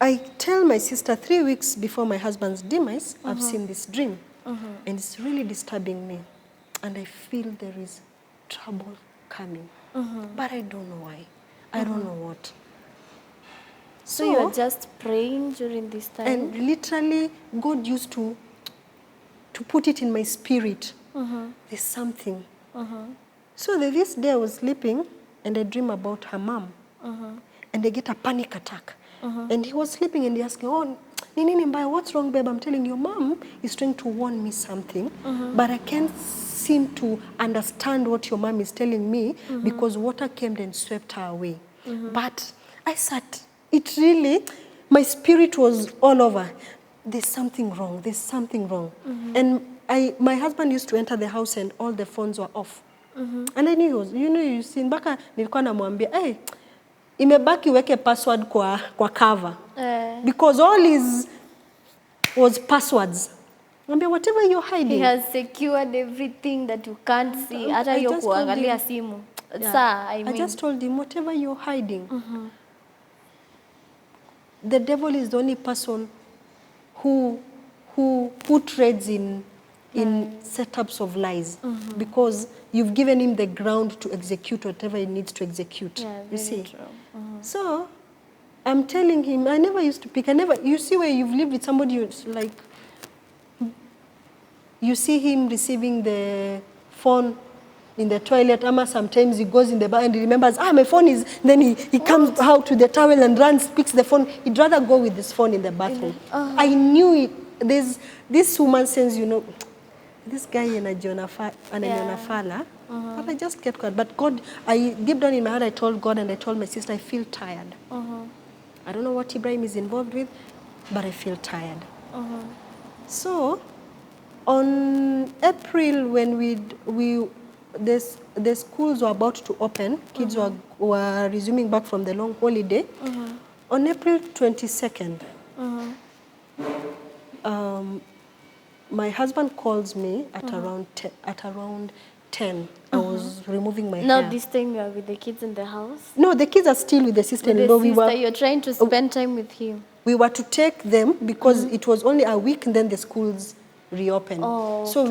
I tell my sister 3 weeks before my husband's demise, I've seen this dream. And it's really disturbing me. And I feel there is trouble coming. But I don't know why. I don't know what. So you are just praying during this time? And literally, God used to put it in my spirit. There's something. So this day I was sleeping and I dream about her mom. And I get a panic attack. And he was sleeping and he asked me, oh, Nini Mbaya, what's wrong, babe? I'm telling you, mom is trying to warn me something, but I can't seem to understand what your mom is telling me because water came and swept her away. But I sat, it really, my spirit was all over. There's something wrong, there's something wrong. And my husband used to enter the house and all the phones were off. And I knew he was, you see, mpaka nilikuwa namwambia, hey, imebaki weke password kwa cover. Because all his was passwords. Whatever you're hiding. He has secured everything that you can't see. Hata hiyo kuangalia simu. I just told him, whatever you're hiding, the devil is the only person who trades in setups of lies, because you've given him the ground to execute whatever he needs to execute. Yeah, you see. True. So I'm telling him, I never used to pick. You see where you've lived with somebody, like, you see him receiving the phone in the toilet, ama sometimes he goes in the bar and he remembers, my phone is, then he comes out to the towel and runs, picks the phone. He'd rather go with his phone in the bathroom. I knew it. There's this woman says, this guy anajiona fala, but I just kept quiet. But God, deep down in my heart, I told God and I told my sister, I feel tired. I don't know what Ibrahim is involved with, but I feel tired. So, on April, when the schools were about to open, kids were resuming back from the long holiday. On April 22nd, my husband calls me at around 10. I was removing my hair. Now this time you are with the kids in the house? No, the kids are still with the sister-in-law. You're trying to spend time with him? We were to take them because it was only a week and then the schools reopened. So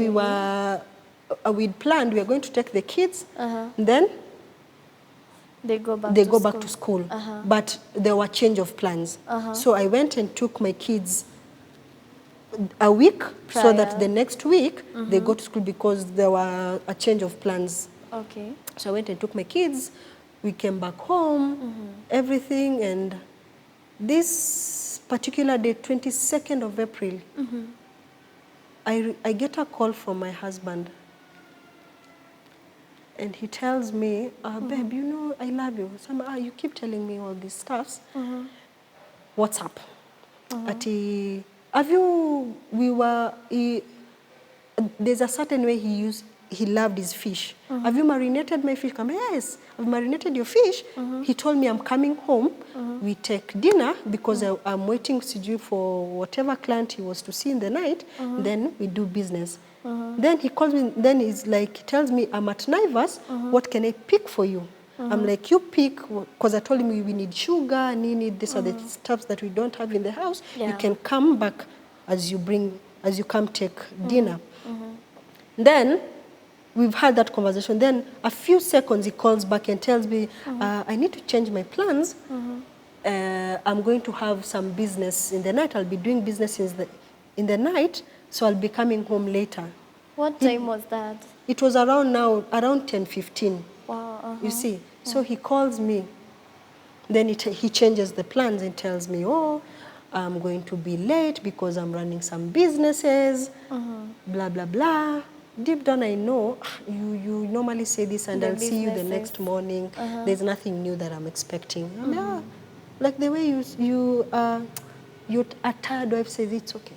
we'd planned we were going to take the kids, and then they go back to school. But there were change of plans. So I went and took my kids a week prior, so that the next week they go to school because there were a change of plans. So I went and took my kids. We came back home, everything, and this particular day, 22nd of April, I get a call from my husband. And he tells me, babe, I love you. So you keep telling me all these stuffs. What's up? There's a certain way he loved his fish. Have you marinated my fish? I'm like, yes, I've marinated your fish. He told me I'm coming home. We take dinner because I'm waiting for whatever client he was to see in the night. Then we do business. Then he calls me, then he tells me, I'm at Naivas, what can I pick for you? I'm like, you pick, because I told him we need sugar, these are the stuffs that we don't have in the house. You can come back as you come take dinner. Then we've had that conversation. Then a few seconds he calls back and tells me, I need to change my plans. I'm going to have some business in the night. I'll be doing business in the night, so I'll be coming home later. What time was that? It was around 10:15. Wow. You see, so he calls me. Then he changes the plans and tells me, I'm going to be late because I'm running some businesses, blah, blah, blah. Deep down I know, you normally say this and I'll see you the next morning. There's nothing new that I'm expecting. Like the way your tired wife says, it's okay.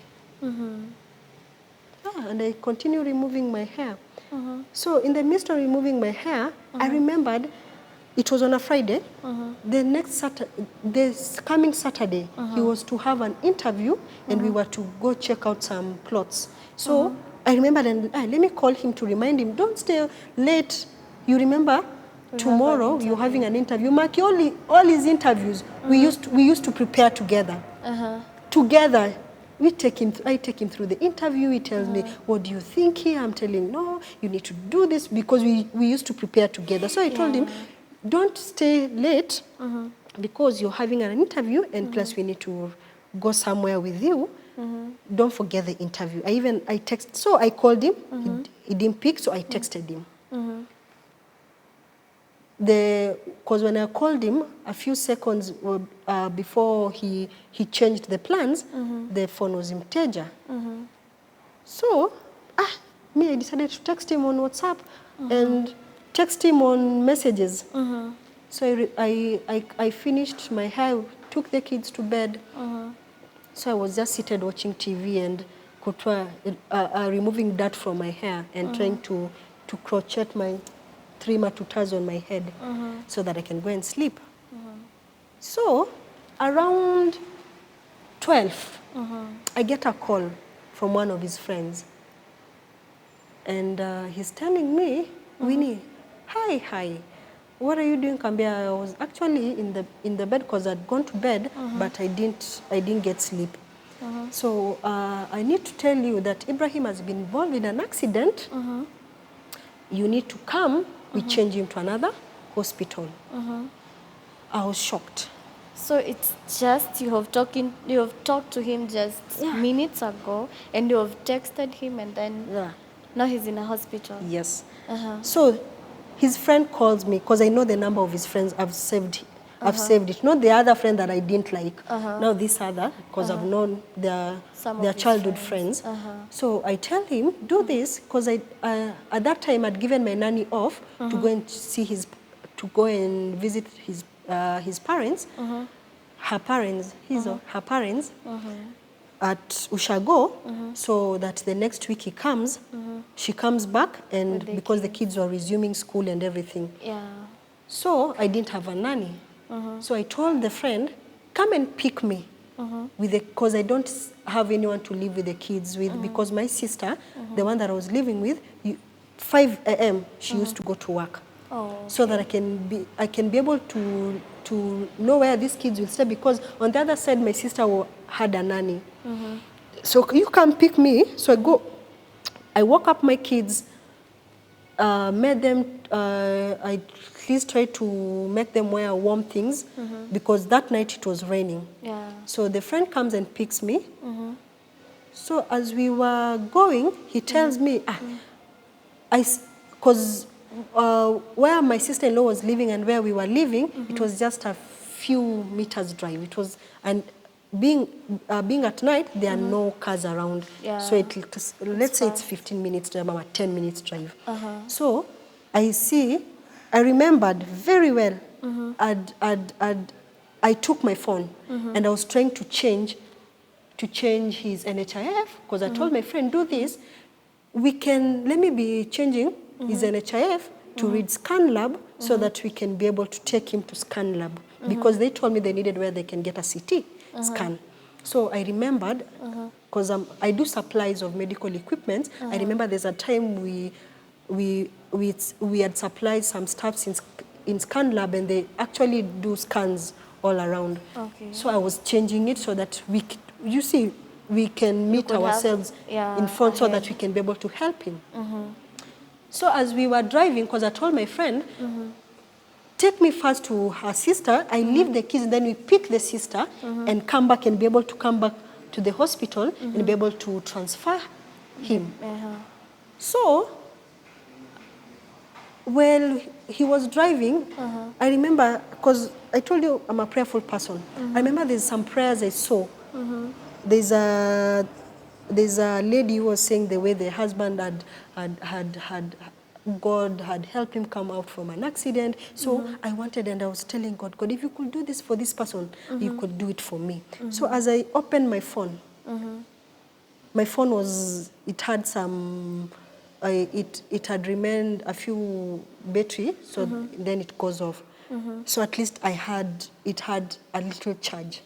And I continue removing my hair. So in the midst of removing my hair, I remembered it was on a Friday. This coming Saturday, he was to have an interview and we were to go check out some plots. So I remembered, and let me call him to remind him, don't stay late. You remember? tomorrow you're having an interview. Mark, all his interviews, we used to prepare together. Together. I take him through the interview. He tells me, what do you think here? I'm telling him, no, you need to do this, because we used to prepare together. So I told him, don't stay late because you're having an interview, and plus we need to go somewhere with you. Don't forget the interview. So I called him. He didn't pick, so I texted him. Because when I called him, a few seconds before he changed the plans, the phone was in Teja. So, I decided to text him on WhatsApp and text him on messages. So I finished my hair, took the kids to bed. So I was just seated watching TV and removing dirt from my hair and trying to crochet my 3 matutas on my head so that I can go and sleep. So around 12, I get a call from one of his friends. And he's telling me, Winnie, hi, what are you doing, Kambia? I was actually in the bed because I'd gone to bed, but I didn't get sleep. So I need to tell you that Ibrahim has been involved in an accident. You need to come. We change him to another hospital. I was shocked. So it's just you have talked to him just minutes ago, and you have texted him, and then now he's in a hospital. Yes. So his friend calls me because I know the number of his friends. I've saved it. Not the other friend that I didn't like. Now this other, because I've known their childhood friends. So I tell him, do this, because at that time I'd given my nanny off to go and visit his parents, her parents, her parents at Ushago, so that the next week she comes back, and because the kids were resuming school and everything. So I didn't have a nanny. So I told the friend, come and pick me, because I don't have anyone to live with the kids with, because my sister, the one that I was living with, 5 a.m. she used to go to work. So that I can be able to know where these kids will stay, because on the other side my sister had a nanny. So you can pick me. So I woke up my kids, made them, I at least tried to make them wear warm things, because that night it was raining. So the friend comes and picks me. So as we were going, he tells me, because where my sister-in-law was living and where we were living, it was just a few meters drive. It was, and being at night, there are no cars around. So let's say it's 15 minutes drive or 10 minutes drive. So I remembered very well. I took my phone and I was trying to change his NHIF, because I told my friend, do this. Let me be changing his NHIF to read scan lab, so that we can be able to take him to scan lab, because they told me they needed where they can get a CT scan. So I remembered, because I do supplies of medical equipment. I remember there's a time we had supplied some stuff in scan lab, and they actually do scans all around. So I was changing it so that we can meet ourselves in front, so that we can be able to help him. So as we were driving, because I told my friend, take me first to her sister, I leave the kids, and then we pick the sister and come back, and be able to come back to the hospital and be able to transfer him. So, while he was driving, I remember, because I told you I'm a prayerful person, I remember there's some prayers I saw. There's a lady who was saying the way the husband God had helped him come out from an accident. So I wanted, and I was telling God, if you could do this for this person, you could do it for me. So as I opened my phone, my phone it had some, it had remained a few battery, so then it goes off. So at least it had a little charge.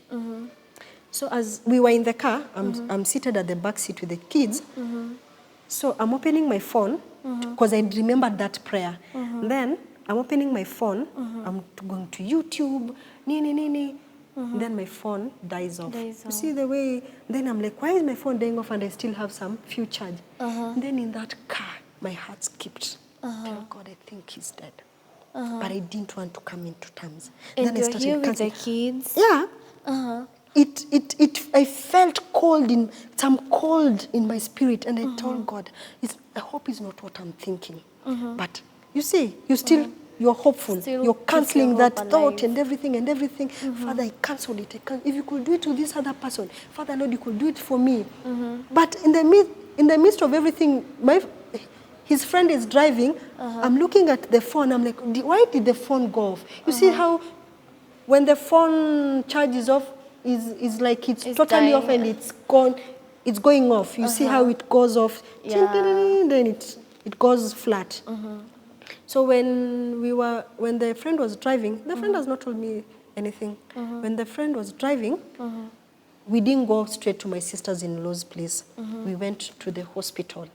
So as we were in the car, I'm seated at the back seat with the kids. So I'm opening my phone, because I remembered that prayer. Then I'm opening my phone, I'm going to YouTube, nini. Then my phone dies off. You see the way, then I'm like, why is my phone dying off and I still have some few charge? Then in that car, my heart skipped. Tell God, I think he's dead. But I didn't want to come into terms. And then you're I started here with canceling. the kids? Yeah. I felt cold some cold in my spirit, and I told God, I hope it's not what I'm thinking. But you see, you're hopeful. Still you're keep canceling your that hope thought alive. and everything. Father, I cancel it. If you could do it to this other person, Father, Lord, you could do it for me. But in the midst of everything, his friend is driving. I'm looking at the phone. I'm like, why did the phone go off? You see how when the phone charges off, is like it's totally dying. off and it's gone. It's going off. You see how it goes off. Yeah. Then it goes flat. So when the friend was driving, the friend has not told me anything. When the friend was driving, we didn't go straight to my sister's-in-law's place. We went to the hospital.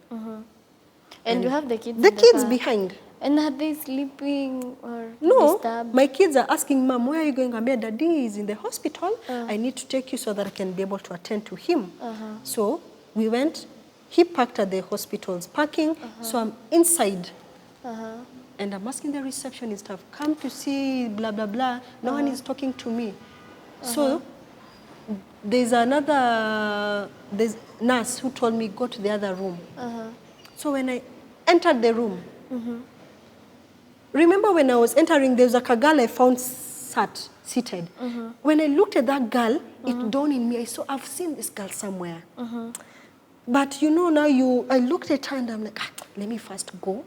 And you have the kids The in kids car? behind. And are they sleeping or No, disturbed? my kids are asking, Mom, where are you going? I'm here, Daddy is in the hospital. I need to take you so that I can be able to attend to him. So we went. He parked at the hospital's parking. So I'm inside. And I'm asking the receptionist, I've come to see blah, blah, blah. No one is talking to me. So there's nurse who told me, go to the other room. So when I entered the room, remember when I was entering, there was a girl I found seated. When I looked at that girl, it dawned in me, I've seen this girl somewhere. But you know, now I looked at her and I'm like, let me first go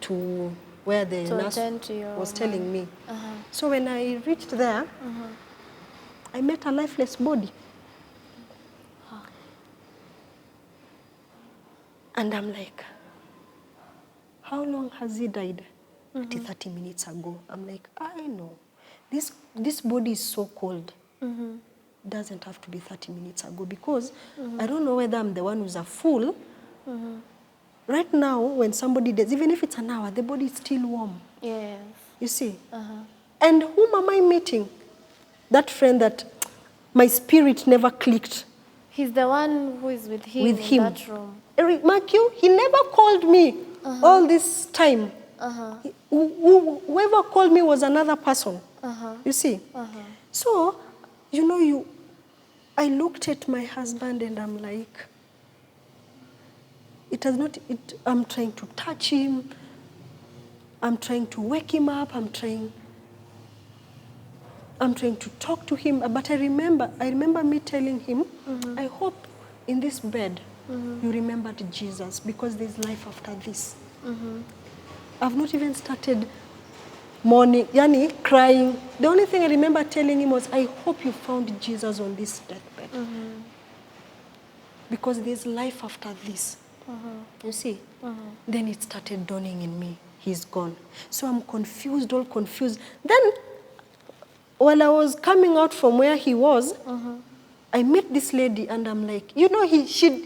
to where the nurse was telling me. So when I reached there, I met a lifeless body. And I'm like, how long has he died? 30 minutes ago. I'm like, I know. This body is so cold. Doesn't have to be 30 minutes ago because I don't know whether I'm the one who's a fool. Right now, when somebody dies, even if it's an hour, the body is still warm. Yes. You see? And whom am I meeting? That friend that my spirit never clicked. He's the one who is with him in that room. Mark you, he never called me all this time. Whoever called me was another person. You see? So, you know, I looked at my husband and I'm like, I'm trying to touch him. I'm trying to wake him up. I'm trying to talk to him. But I remember me telling him, I hope in this bed you remembered Jesus because there's life after this. I've not even started mourning, crying. The only thing I remember telling him was, I hope you found Jesus on this deathbed. Because there's life after this. You see? Then it started dawning in me. He's gone. So I'm confused, all confused. Then, when I was coming out from where he was, I met this lady and I'm like, you know,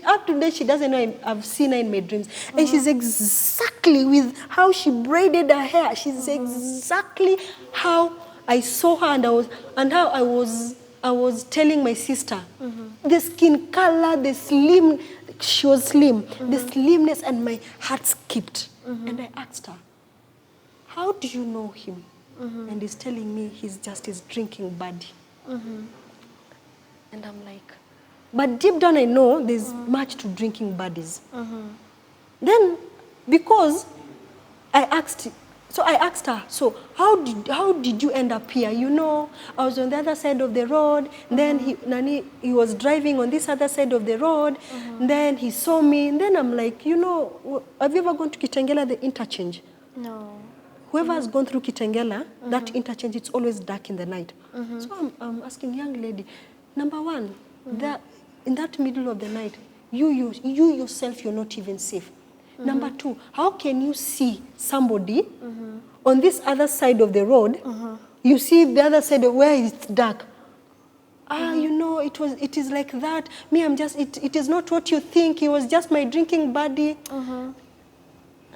up to date, she doesn't know I've seen her in my dreams. And she's exactly with how she braided her hair. She's exactly how I saw her and how I was telling my sister. The skin color, she was slim. The slimness, and my heart skipped. And I asked her, how do you know him? And he's telling me he's just his drinking buddy. And I'm like, but deep down I know there's much to drinking buddies. Then, because I asked her, so how did you end up here? You know, I was on the other side of the road. Then he was driving on this other side of the road. Then he saw me. And then I'm like, you know, have you ever gone to Kitengela, the interchange? No. Whoever has gone through Kitengela, that interchange, it's always dark in the night. So I'm asking, young lady, number one, in that middle of the night, you yourself, you're not even safe. Number two, how can you see somebody on this other side of the road? You see the other side of where it's dark. You know, it is like that. Me, it is not what you think. He was just my drinking buddy. And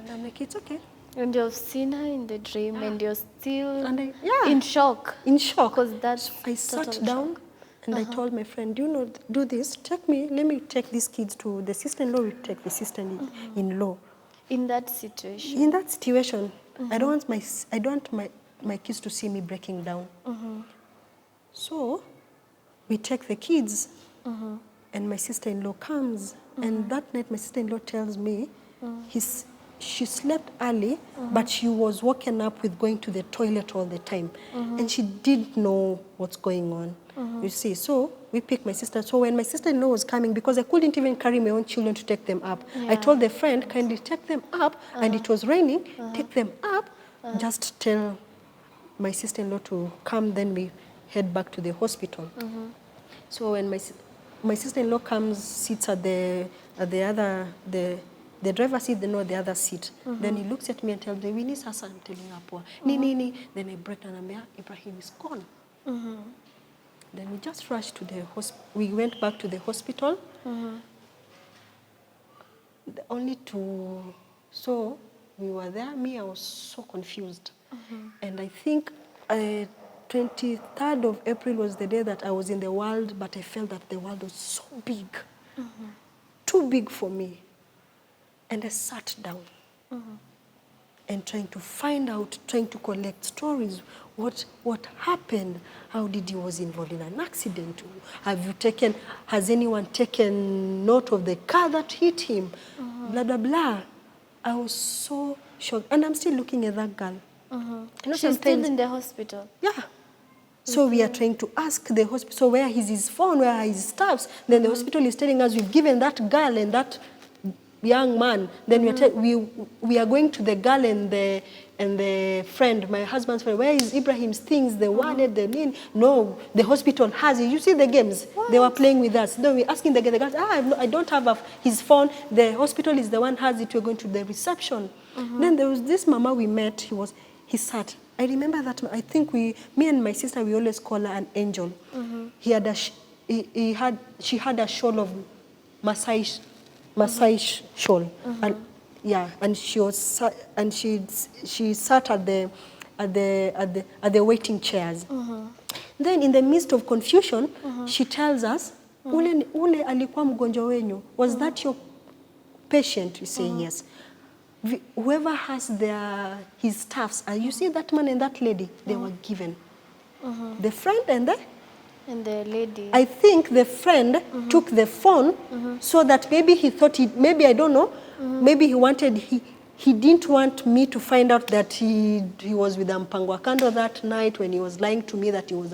I'm like, it's okay. And you've seen her in the dream and you're still yeah. in shock. In shock. Because that's So I sat total down shock. and I told my friend, do this, let me take these kids to the sister-in-law, will take the sister-in-law. In that situation. In that situation, I don't want my kids to see me breaking down. So we take the kids and my sister-in-law comes. And that night my sister-in-law tells me she slept early, but she was woken up with going to the toilet all the time. And she didn't know what's going on. You see, so we picked my sister. So when my sister-in-law was coming, because I couldn't even carry my own children to take them up, I told the friend, kindly take them up, and it was raining, take them up, just tell my sister-in-law to come, then we head back to the hospital. So when my sister-in-law comes, sits at the driver's seat, the other seat. Then he looks at me and tells me, Winnie, sasa, I'm telling her, Nini. Then I break down and I'm Ibrahim is gone. Then we just rushed to the hospital. We went back to the hospital. So we were there. Me, I was so confused. And I think 23rd of April was the day that I was in the world, but I felt that the world was so big. Too big for me. And I sat down and trying to find out, trying to collect stories. What happened? How did he was involved in an accident? Has anyone taken note of the car that hit him? Blah, blah, blah. I was so shocked. And I'm still looking at that girl. She's still in the hospital? Yeah. So we are trying to ask the hospital, so where is his phone, where are his stuffs? Then the hospital is telling us, we've given that girl and that young man. Then we are going to the girl and the friend, my husband's friend. Where is Ibrahim's things? The wallet, the name? No, the hospital has it. You see the games? What? They were playing with us. Then we're asking the girls, I don't have his phone. The hospital is the one has it. We're going to the reception. Then there was this mama we met. He sat. I remember that. I think me and my sister, we always call her an angel. She had a shawl of Maasai shawl, and she sat at the waiting chairs. Then in the midst of confusion, she tells us, ule alikuwa mgonjwa wenyu. Was that your patient? We say yes. Whoever has his staffs, you see that man and that lady, they were given. The friend and the lady. I think the friend took the phone so that maybe he thought maybe I don't know, maybe he didn't want me to find out that he was with Mpango Kando that night when he was lying to me that he was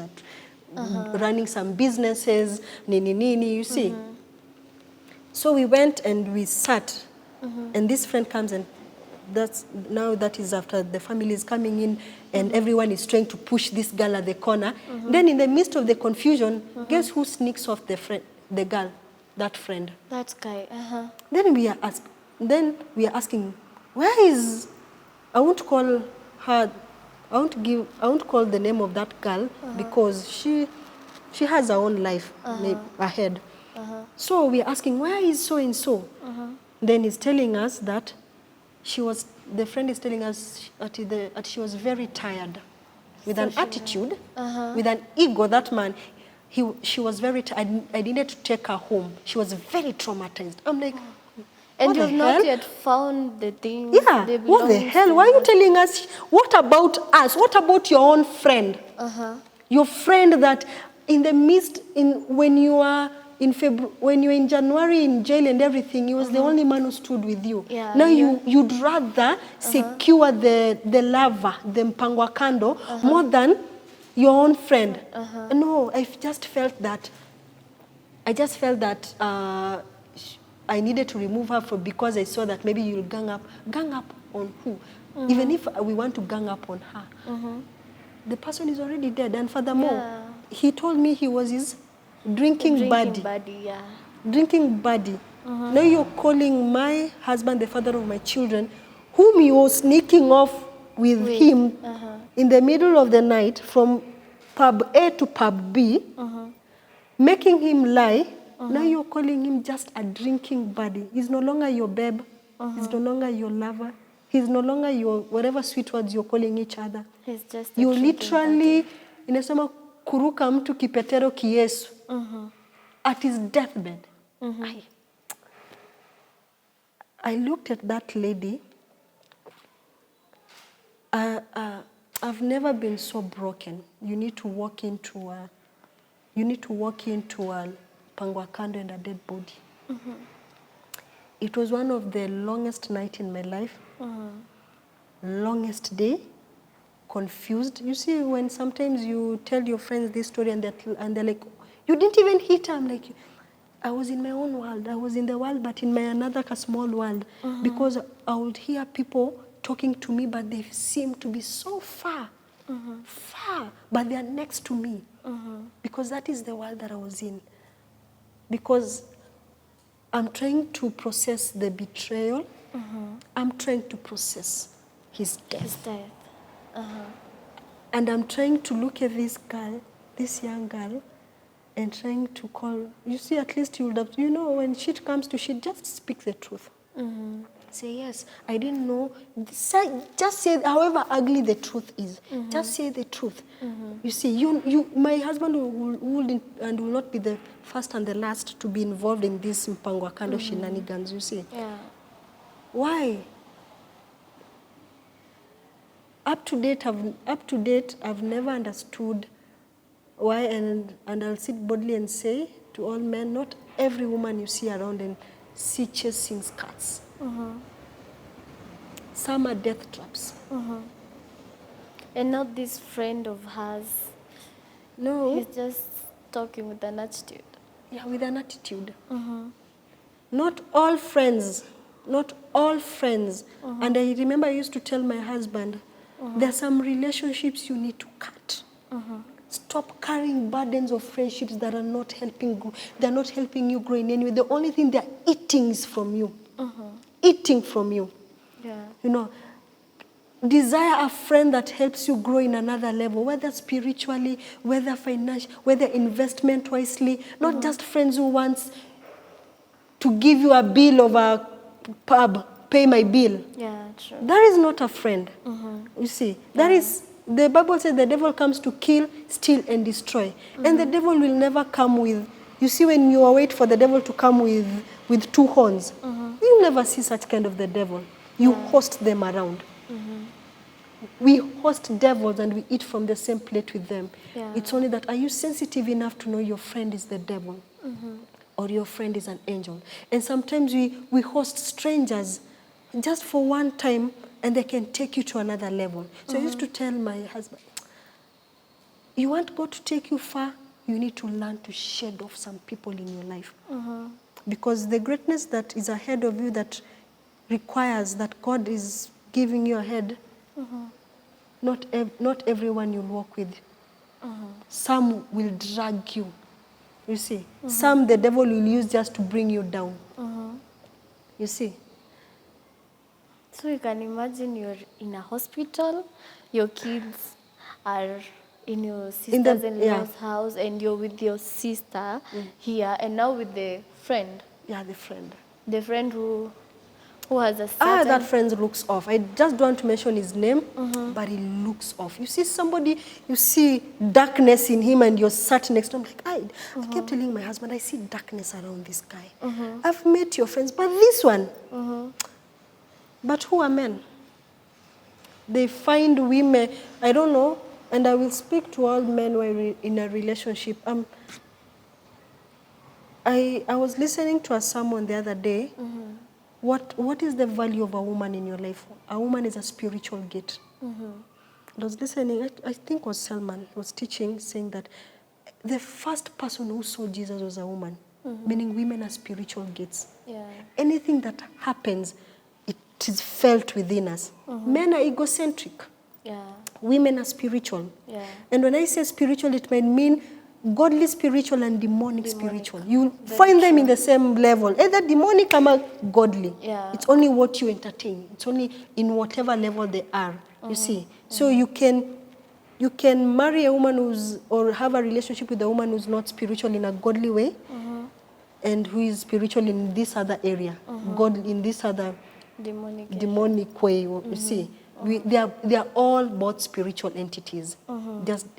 running some businesses, nini, you see. So we went and we sat, and this friend comes and that is after the family is coming in and everyone is trying to push this girl at the corner. Then in the midst of the confusion, guess who sneaks off the girl, that friend? That guy. Then we are asking, where is? I won't call her. I won't call the name of that girl because she has her own life ahead. So we are asking, where is so and so? Then he's telling us that the friend is telling us that she was very tired, with an attitude, with an ego. That man, she was very tired. I needed to take her home. She was very traumatized. I'm like, and you've not yet found the thing. Yeah, what the hell? Why are you telling us? What about us? What about your own friend? Your friend that in the midst, when you are when you're in January in jail and everything, he was the only man who stood with you. Yeah, now you'd rather secure the lover, the Mpango Kando, more than your own friend. No, I just felt that. I needed to remove her because I saw that maybe you'll gang up on who? Even if we want to gang up on her. The person is already dead, and furthermore, he told me he was his drinking buddy. Drinking buddy. Now you're calling my husband the father of my children, whom you were sneaking off with him in the middle of the night from pub A to pub B, making him lie. Now you're calling him just a drinking buddy. He's no longer your babe. He's no longer your lover. He's no longer your, whatever sweet words you're calling each other. He's just a You drinking literally, buddy. inasema kuruka mtu kipetero kiyesu. At his deathbed. I looked at that lady. I've never been so broken. You need to walk into a pangwa kando and a dead body. It was one of the longest night in my life. Longest day. Confused. You see, when sometimes you tell your friends this story and they're like, you didn't even hit her. I'm like, I was in my own world. I was in the world, but in my another small world. Because I would hear people talking to me, but they seem to be so far. Far. But they are next to me. Because that is the world that I was in. Because I'm trying to process the betrayal. I'm trying to process his death. His death. And I'm trying to look at this girl, this young girl, and trying to call. You see, at least you would have, you know, when shit comes to shit, just speak the truth. Say, yes, I didn't know. Just say, however ugly the truth is, just say the truth. You see, my husband wouldn't and will not be the first and the last to be involved in this mpango kando shenanigans, you see. Yeah. Why? Up to date, I've never understood why, and I'll sit boldly and say to all men, not every woman you see around and see chasing skirts. Some are death traps. And not this friend of hers. No. He's just talking with an attitude. Yeah, with an attitude. Not all friends. Not all friends. And I remember I used to tell my husband, there are some relationships you need to cut. Stop carrying burdens of friendships that are not helping. They're not helping you grow in any way. The only thing they're eating is from you. Eating from you. Yeah. You know, desire a friend that helps you grow in another level, whether spiritually, whether financially, whether investment wisely. Not just friends who wants to give you a bill of a pub, pay my bill. Yeah, true. That is not a friend. You see, that is, the Bible says the devil comes to kill, steal, and destroy. And the devil will never come with, you see, when you wait for the devil to come with two horns, you never see such kind of the devil. You host them around. We host devils and we eat from the same plate with them. Yeah. It's only that, are you sensitive enough to know your friend is the devil? Or your friend is an angel? And sometimes we host strangers just for one time and they can take you to another level. So I used to tell my husband, you want God to take you far, you need to learn to shed off some people in your life. Because the greatness that is ahead of you that requires that God is giving you ahead, not everyone you'll walk with. Some will drag you. You see, some the devil will use just to bring you down. You see. So you can imagine you're in a hospital, your kids are in your sister's-in-law's house, and you're with your sister here, and now with the friend. Yeah, the friend. The friend who has a certain... that friend looks off. I just don't want to mention his name, but he looks off. You see somebody, you see darkness in him and you're sat next to him. Like, I kept telling my husband, I see darkness around this guy. I've met your friends, but this one. But who are men? They find women, I don't know, and I will speak to all men who are in a relationship. I was listening to a sermon the other day. What is the value of a woman in your life? A woman is a spiritual gate. I was listening, I think it was Selman, was teaching, saying that the first person who saw Jesus was a woman, meaning women are spiritual gates. Yeah. Anything that happens, it is felt within us. Men are egocentric. Yeah. Women are spiritual. Yeah. And when I say spiritual, it might mean godly spiritual and demonic spiritual. You find them in the same level, either demonic or godly. Yeah. It's only what you entertain. It's only in whatever level they are. You see. So you can marry a woman or have a relationship with a woman who's not spiritual in a godly way, and who is spiritual in this other area, God in this other demonic way. You see, they are all both spiritual entities.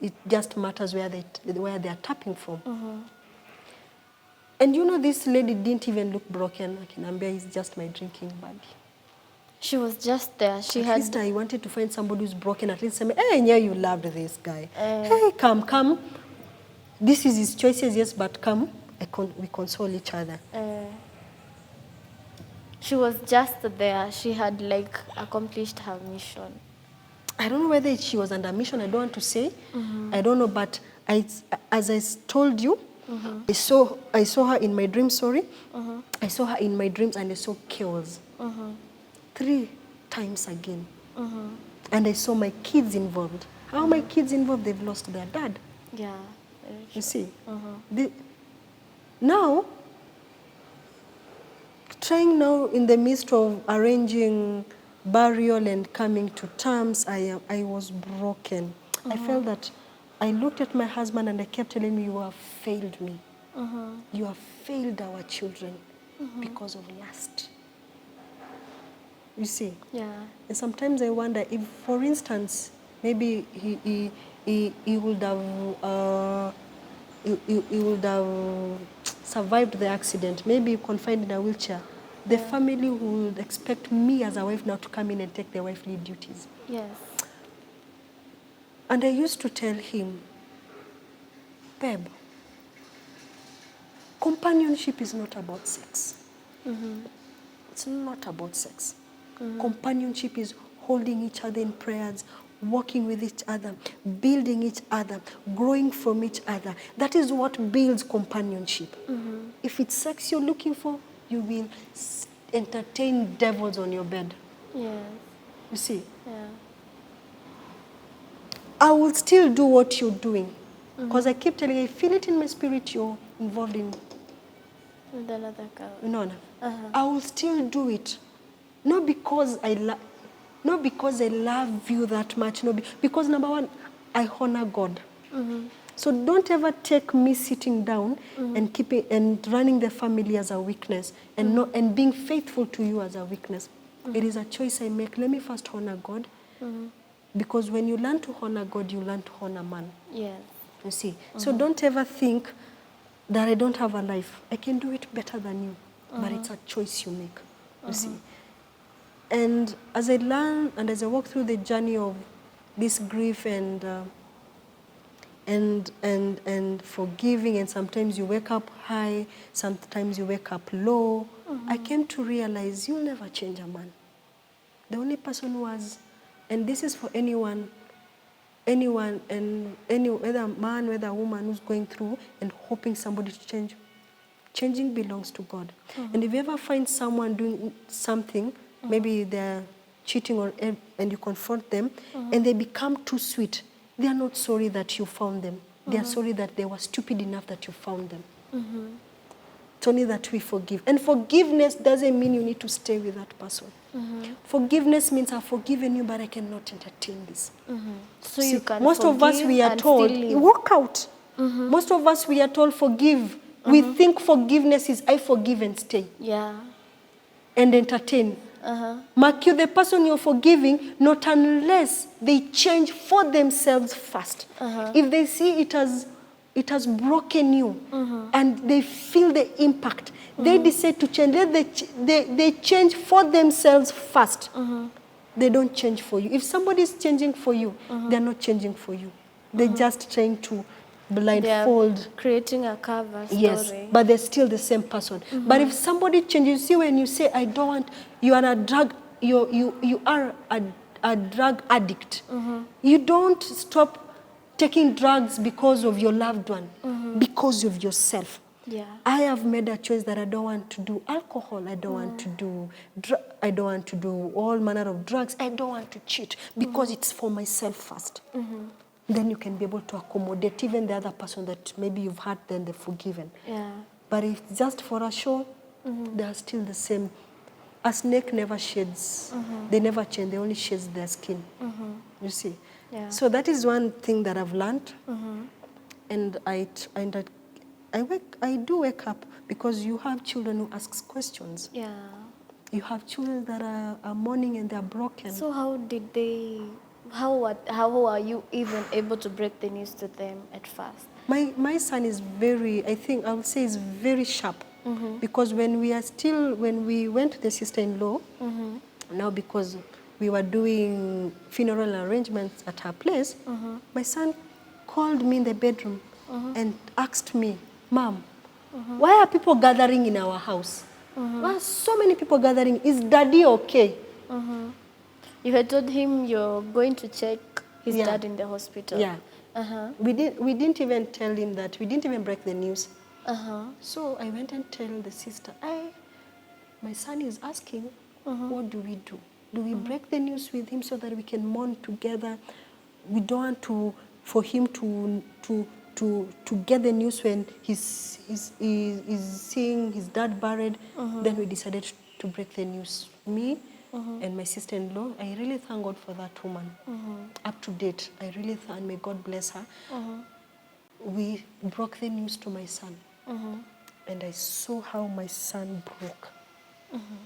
It just matters where they are tapping from. And you know, this lady didn't even look broken. Akinambia is just my drinking buddy. She was just there. At least I wanted to find somebody who's broken. At least say, hey, yeah, you loved this guy. Hey, come. This is his choices, yes, but come. We console each other. She was just there. She had like accomplished her mission. I don't know whether she was under mission. I don't want to say. I don't know, but as I told you, I saw her in my dreams. Sorry, I saw her in my dreams, and I saw chaos 3 times again. And I saw my kids involved. How my kids involved? They've lost their dad. Yeah. You see, now trying now in the midst of arranging burial and coming to terms, I was broken. I felt that I looked at my husband and I kept telling him, you have failed me. You have failed our children because of lust. You see? Yeah. And sometimes I wonder if, for instance, maybe he would have survived the accident, maybe confined in a wheelchair. The family would expect me as a wife now to come in and take their wifely duties. Yes. And I used to tell him, babe, companionship is not about sex. It's not about sex. Companionship is holding each other in prayers, working with each other, building each other, growing from each other. That is what builds companionship. If it's sex you're looking for, you will entertain devils on your bed. Yes. You see? Yeah. I will still do what you're doing. Because I keep telling you, I feel it in my spirit you're involved in. With another girl. No. I will still do it. Not because I love you that much. No, because number one, I honor God. So don't ever take me sitting down and keeping and running the family as a weakness and and being faithful to you as a weakness. It is a choice I make. Let me first honor God. Because when you learn to honor God, you learn to honor man. Yes. You see? So don't ever think that I don't have a life. I can do it better than you. But it's a choice you make. You see? And as I learn and as I walk through the journey of this grief and forgiving, and sometimes you wake up high, sometimes you wake up low, I came to realize you'll never change a man. The only person who has, and this is for anyone, and whether a man, whether a woman who's going through and hoping somebody to change, changing belongs to God. And if you ever find someone doing something, maybe they're cheating or and you confront them, and they become too sweet, they are not sorry that you found them. They are sorry that they were stupid enough that you found them. It's only that we forgive. And forgiveness doesn't mean you need to stay with that person. Forgiveness means I've forgiven you, but I cannot entertain this. So you can most of us, we are told, walk out. Most of us, we are told, forgive. We think forgiveness is I forgive and stay. Yeah. And entertain. Mark you, the person you're forgiving, not unless they change for themselves first. If they see it has broken you and they feel the impact, they decide to change. They change for themselves first. They don't change for you. If somebody is changing for you, they're not changing for you. They're just trying to blindfold. Creating a cover story. Yes, but they're still the same person. But if somebody changes, you see, when you say, I don't want, you are a drug, you are a drug addict. You don't stop taking drugs because of your loved one, because of yourself. Yeah. I have made a choice that I don't want to do alcohol. I don't want to do I don't want to do all manner of drugs. I don't want to cheat because it's for myself first. Then you can be able to accommodate even the other person that maybe you've hurt, then they're forgiven. Yeah. But if it's just for a show, they are still the same. A snake never sheds. They never change. They only sheds their skin. You see? Yeah. So that is one thing that I've learned. And I do wake up because you have children who ask questions. Yeah. You have children that are mourning and they're broken. So how did they, how are you even able to break the news to them at first? My son is very, I think I would say is very sharp. Because when we went to the sister-in-law, now because we were doing funeral arrangements at her place, my son called me in the bedroom and asked me, Mom, why are people gathering in our house? Why are so many people gathering? Is Daddy okay? You had told him you're going to check his Yeah. dad in the hospital. Yeah. We didn't even tell him that. We didn't even break the news. So I went and tell the sister, my son is asking, what do we do? Do we break the news with him so that we can mourn together? We don't want for him to get the news when he's seeing his dad buried. Then we decided to break the news. Me and my sister-in-law, I really thank God for that woman. Up to date, I really thank, may God bless her. We broke the news to my son. And I saw how my son broke.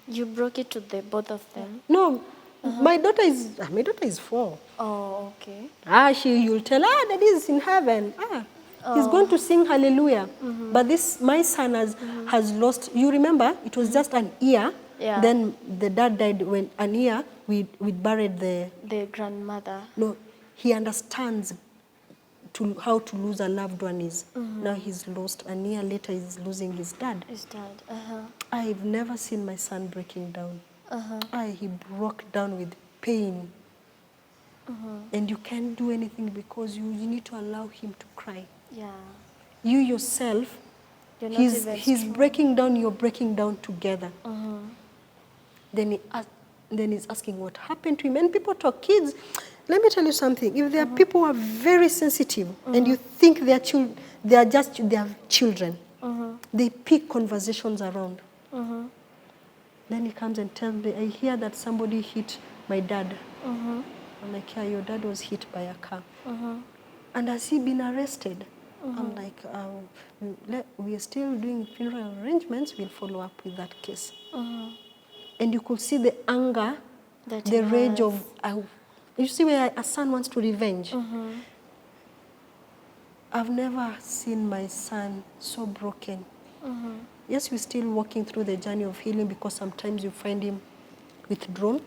You broke it to the both of them? No, my daughter is 4. Oh, okay. You'll tell, Daddy is in heaven. He's going to sing hallelujah. But my son has lost, you remember, it was just an ear. Yeah. Then the dad died when an ear, we buried the grandmother. No, he understands how to lose a loved one is. Now he's lost. An year later, he's losing his dad. His dad. I've never seen my son breaking down. He broke down with pain. And you can't do anything because you need to allow him to cry. Yeah. You yourself, he's breaking down, you're breaking down together. Then he's asking what happened to him. And people talk, kids, let me tell you something. If there are people who are very sensitive and you think they are children, they pick conversations around. Then he comes and tells me, I hear that somebody hit my dad. I'm like, yeah, your dad was hit by a car. And has he been arrested? I'm like, we are still doing funeral arrangements. We'll follow up with that case. And you could see the anger, the rage of, you see where a son wants to revenge. I've never seen my son so broken. Yes, we're still walking through the journey of healing because sometimes you find him withdrawn.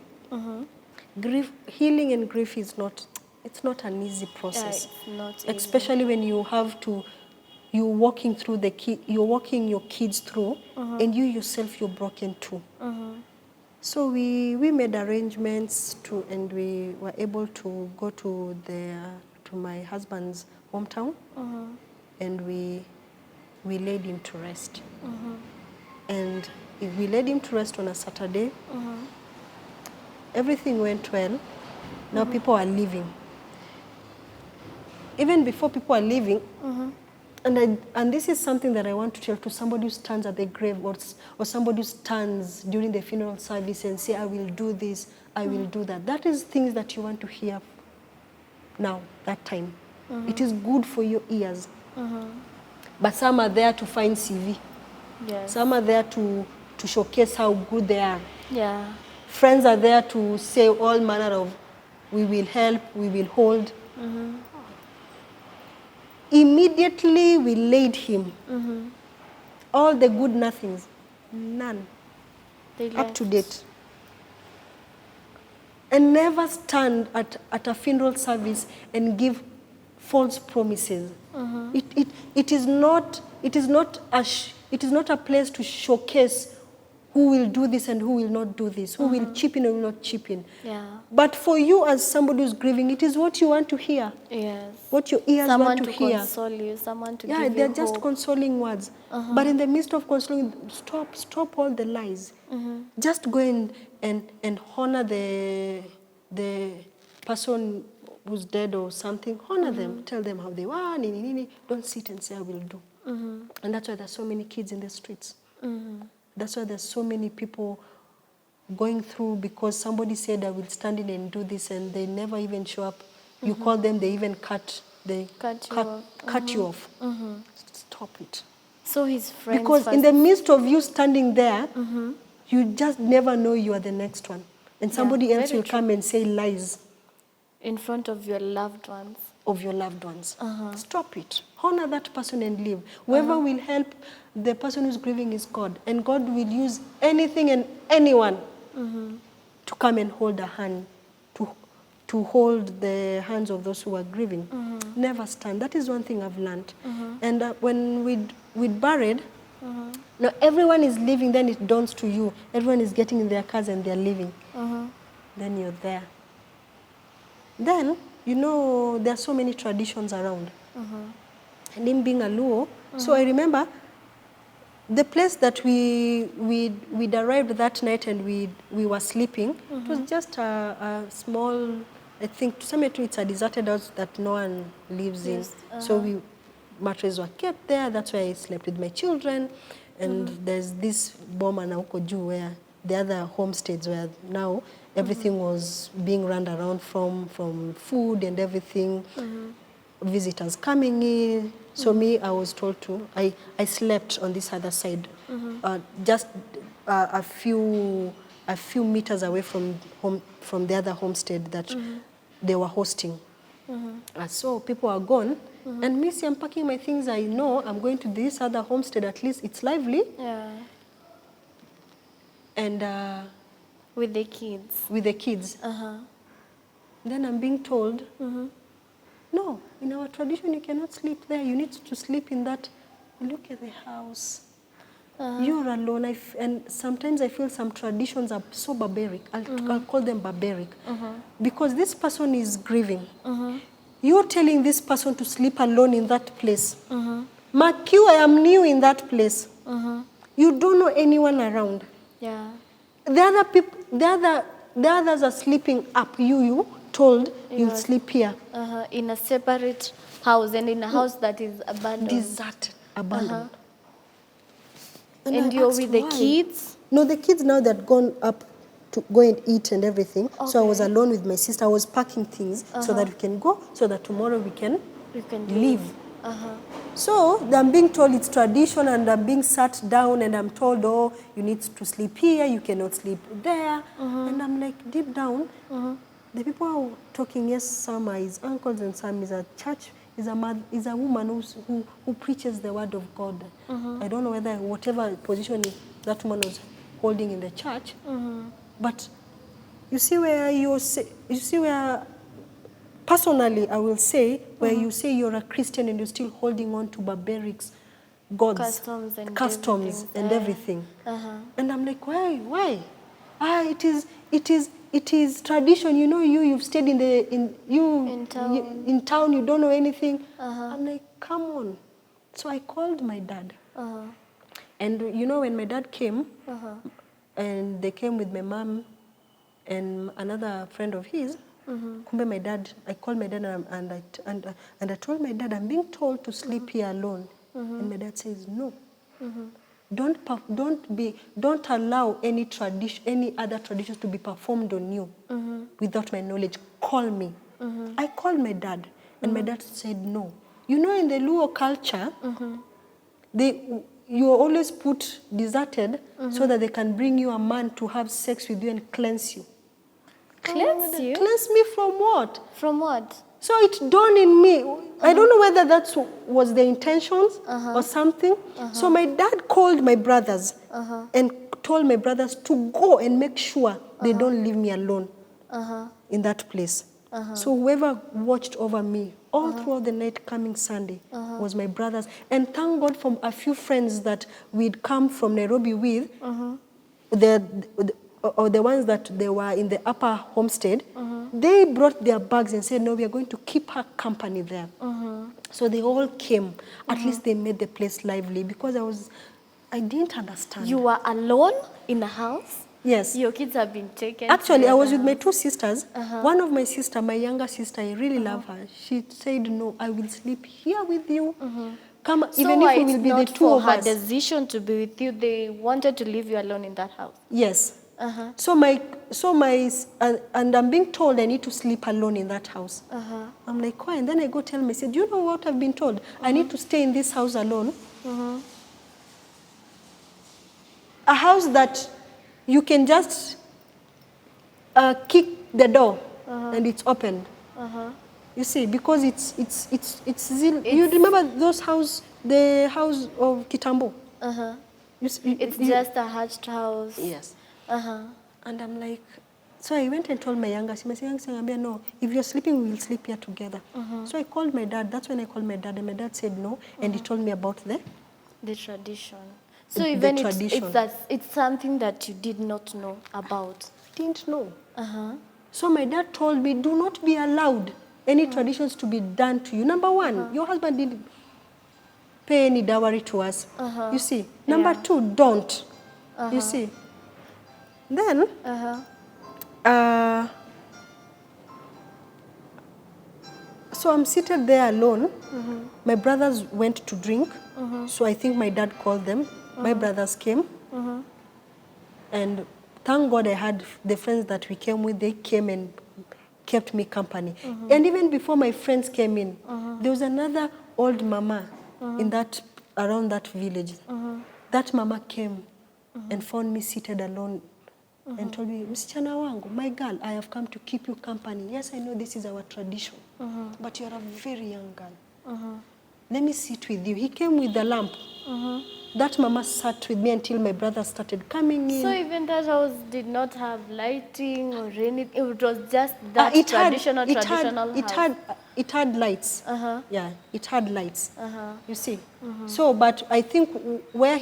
Healing and grief is it's not an easy process. Yeah, it's not easy. Especially when you're walking your kids through, and you yourself, you're broken too. So we made arrangements and we were able to go to my husband's hometown, and we laid him to rest. And we laid him to rest on a Saturday. Everything went well. Now people are leaving. Even before people are leaving, and this is something that I want to tell to somebody who stands at the grave or somebody who stands during the funeral service and say, I will do this, I will do that. That is things that you want to hear now, that time. It is good for your ears. But some are there to find CV. Yes. Some are there to showcase how good they are. Yeah. Friends are there to say all manner of, we will help, we will hold. Immediately we laid him. All the good nothings, none. Up to date. And never stand at a funeral service and give false promises. It is not a place to showcase who will do this and who will not do this, who will chip in or will not chip in. Yeah. But for you as somebody who's grieving, it is what you want to hear. Yes. What your ears want to hear. Someone to console you, someone to give you hope. Yeah, they're just consoling words. But in the midst of consoling, stop all the lies. Just go and honor the person who's dead or something. Honor them. Tell them how they were. Don't sit and say, I will do. And that's why there's so many kids in the streets. That's why there's so many people going through because somebody said, I will stand in and do this, and they never even show up. You call them, they even cut you off. Stop it. So his friends Because in the midst of you standing there, you just never know you are the next one. And somebody else very will come and say lies in front of your loved ones. of your loved ones. Stop it. Honor that person and live. Whoever will help the person who's grieving is God. And God will use anything and anyone to come and hold a hand, to hold the hands of those who are grieving. Never stand. That is one thing I've learned. And when we'd buried, no, everyone is leaving, then it dawns to you. Everyone is getting in their cars and they're leaving. Then you're there. Then, you know, there are so many traditions around. And him being a Luo, so I remember the place that we'd arrived that night and we were sleeping, it was just a small, I think, to some extent it's a deserted house that no one lives in. So mattresses were kept there, that's why I slept with my children. And there's this boma na huko juu where the other homesteads where now everything was being run around from food and everything, visitors coming in. So me, I was told to, I slept on this other side, just a few meters away from the other homestead that they were hosting. So people are gone, and me, I'm packing my things. I know I'm going to this other homestead. At least it's lively. Yeah. And With the kids. with the kids. Then I'm being told, no, in our tradition you cannot sleep there. You need to sleep in that. Look at the house. You're alone. And sometimes I feel some traditions are so barbaric. I'll call them barbaric. Because this person is grieving. You're telling this person to sleep alone in that place. Mark you, I am new in that place. You don't know anyone around. Yeah. The other people, the others are sleeping up. You told you'll sleep here. In a separate house and in a house that is abandoned. Deserted, abandoned. And you're with the kids? No, the kids now that gone up to go and eat and everything. So I was alone with my sister. I was packing things so that we can go, so that tomorrow we can leave. So I'm being told it's tradition, and I'm being sat down and I'm told, oh, you need to sleep here, you cannot sleep there. And I'm like, deep down, the people are talking, yes, some are his uncles and some is a church, is a woman who preaches the word of God. I don't know whether whatever position that woman was holding in the church, but you see where personally I will say, where you say you're a Christian and you're still holding on to barbaric gods, customs and everything. And I'm like, why? It is tradition. You know, you've stayed in town. You don't know anything. I'm like, come on. So I called my dad. And you know, when my dad came, and they came with my mom and another friend of his, kumbe my dad, I called my dad and I told my dad, I'm being told to sleep here alone. And my dad says, no. Don't allow any other traditions to be performed on you without my knowledge. Call me. I called my dad, and my dad said no. You know, in the Luo culture, you are always put deserted so that they can bring you a man to have sex with you and cleanse you. Cleanse you? Cleanse me from what? From what? So it dawned in me. I don't know whether that was the intentions or something. So my dad called my brothers and told my brothers to go and make sure they don't leave me alone in that place. So whoever watched over me all throughout the night coming Sunday was my brothers. And thank God for a few friends that we'd come from Nairobi with, or the ones that they were in the upper homestead, they brought their bags and said, no, we are going to keep her company there. So they all came. At least they made the place lively, because I didn't understand. You were alone in a house? Yes. Your kids have been taken? Actually, I was with my two sisters. One of my sister, my younger sister, I really love her. She said, no, I will sleep here with you. Come, So even if we will be the two of us. for her decision to be with you, they wanted to leave you alone in that house? Yes. And I'm being told I need to sleep alone in that house. I'm like, why? And then I go tell me, I said, do you know what I've been told? I need to stay in this house alone. A house that you can just kick the door and it's opened. You see, because you remember those the house of Kitambo? It's just a hatched house. Yes. And I'm like, so I went and told my younger sister, no, if you're sleeping, we will sleep here together. So I called my dad. That's when I called my dad, and my dad said no, and he told me about the tradition. So even it's something that you did not know about. Didn't know. So my dad told me, do not be allowed any traditions to be done to you. Number one, your husband didn't pay any dowry to us. You see. Number two, don't. You see. Then, so I'm seated there alone. My brothers went to drink. So I think my dad called them. My brothers came. And thank God I had the friends that we came with. They came and kept me company. And even before my friends came in, there was another old mama around that village. That mama came and found me seated alone and told me, Msichana wangu, my girl, I have come to keep you company. Yes, I know this is our tradition, but you're a very young girl. Let me sit with you. He came with the lamp. That mama sat with me until my brother started coming in. So even that house did not have lighting or anything. It was just that traditional house. It had lights. Yeah, it had lights. You see. So, but I think where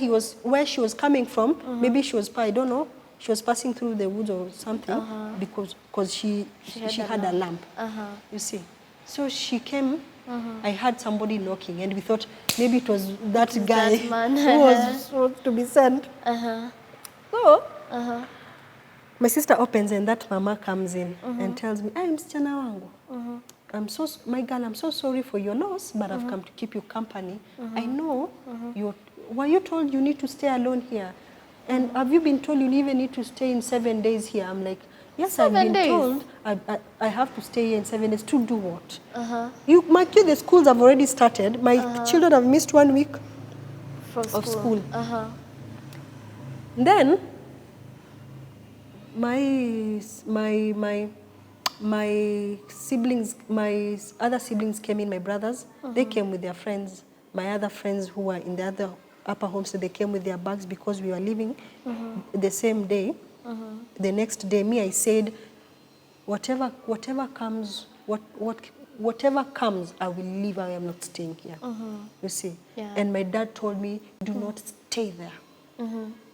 she was coming from, maybe she was, I don't know, she was passing through the woods or something because she had a lamp. You see. So she came. I heard somebody knocking, and we thought maybe it was that guy who was supposed to be sent. So my sister opens, and that mama comes in and tells me, "I'm msichana wangu. My girl, I'm so sorry for your loss, but I've come to keep you company. I know were you told you need to stay alone here? And have you been told you even need to stay in 7 days here?" I'm like, yes, I've been told I have to stay here in 7 days. To do what? My kids, the schools have already started. My children have missed 1 week of school. Then my siblings, my other siblings came in, my brothers. They came with their friends. My other friends who were in the other upper homestead, they came with their bags because we were leaving the same day. The next day, I said, whatever comes, whatever comes, I will leave. I am not staying here. You see. Yeah. And my dad told me, do not stay there.